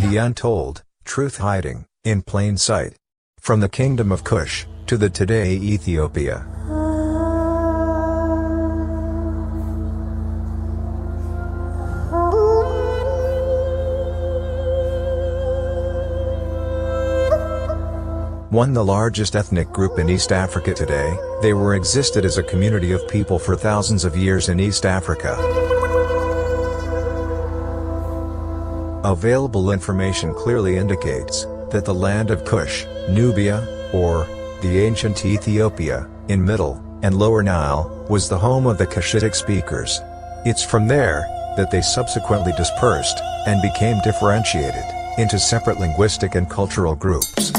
The untold truth hiding in plain sight. From the kingdom of Kush to the today Ethiopia. One the largest ethnic group in East Africa today, they were existed as a community of people for thousands of years in East Africa. Available information clearly indicates that the land of Kush, Nubia, or the ancient Ethiopia, in Middle and Lower Nile, was the home of the Kushitic speakers. It's from there that they subsequently dispersed and became differentiated into separate linguistic and cultural groups.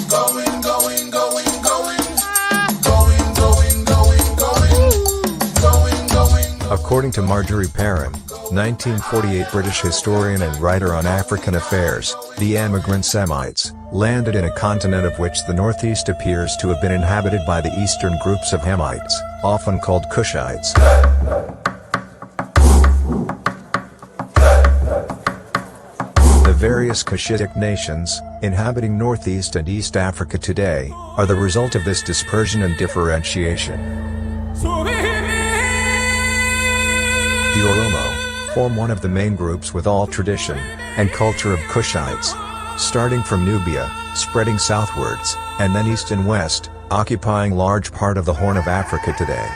According to Marjorie Perrin, 1948 British historian and writer on African affairs, the emigrant Semites landed in a continent of which the northeast appears to have been inhabited by the eastern groups of Hamites, often called Kushites. The various Kushitic nations, inhabiting Northeast and East Africa today, are the result of this dispersion and differentiation. The Oromo form one of the main groups with all tradition and culture of Kushites, starting from Nubia, spreading southwards, and then east and west, occupying large part of the Horn of Africa today.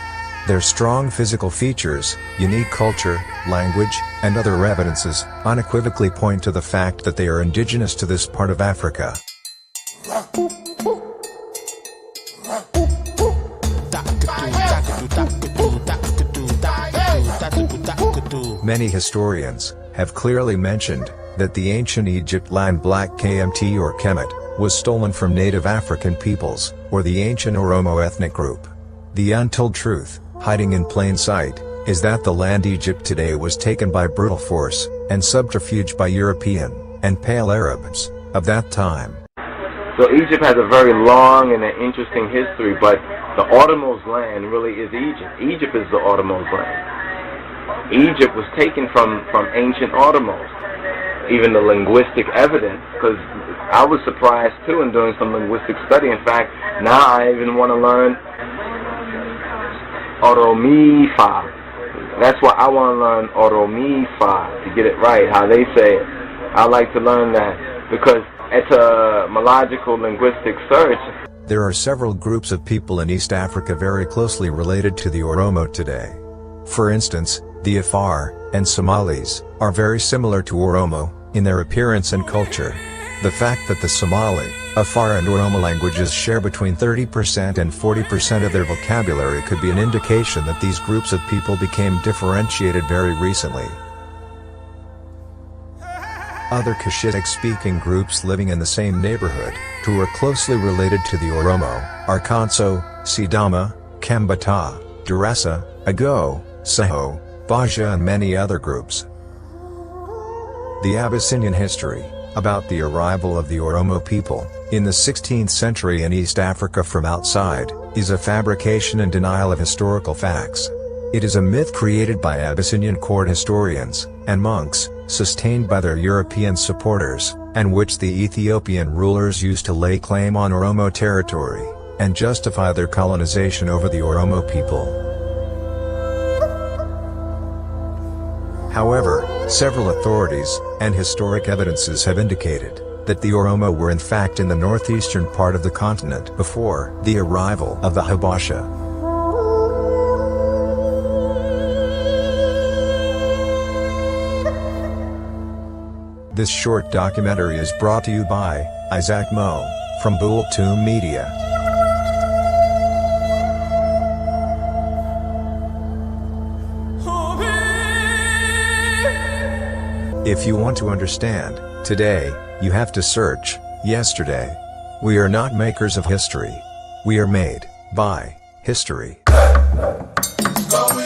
Their strong physical features, unique culture, language, and other evidences unequivocally point to the fact that they are indigenous to this part of Africa. Many historians have clearly mentioned that the ancient Egypt land Black Kmt or Kemet was stolen from native African peoples, or the ancient Oromo ethnic group. The untold truth, hiding in plain sight, is that the land Egypt today was taken by brutal force and subterfuge by European and Pale Arabs of that time. So Egypt has a very long and an interesting history, but the Oromo's land really is Egypt. Egypt is the Oromo's land. Egypt was taken from ancient Oromos. Even the linguistic evidence, because I was surprised too in doing some linguistic study. In fact, now I even want to learn Oromifa. That's why I want to learn Oromifa, to get it right, how they say it. I like to learn that, because it's a etymological linguistic search. There are several groups of people in East Africa very closely related to the Oromo today. For instance, the Afar and Somalis are very similar to Oromo in their appearance and culture. The fact that the Somali, Afar and Oromo languages share between 30% and 40% of their vocabulary could be an indication that these groups of people became differentiated very recently. Other Kushitic-speaking groups living in the same neighborhood, who are closely related to the Oromo, are Kanso, Sidama, Kambata, Durasa, Ago, Seho, Baja and many other groups. The Abyssinian history, about the arrival of the Oromo people, in the 16th century in East Africa from outside, is a fabrication and denial of historical facts. It is a myth created by Abyssinian court historians and monks, sustained by their European supporters, and which the Ethiopian rulers used to lay claim on Oromo territory, and justify their colonization over the Oromo people. However, several authorities and historic evidences have indicated that the Oromo were in fact in the northeastern part of the continent before the arrival of the Habasha. This short documentary is brought to you by Isaac Mo, from Bultoon Media. If you want to understand today, you have to search yesterday. We are not makers of history. We are made by history. Going.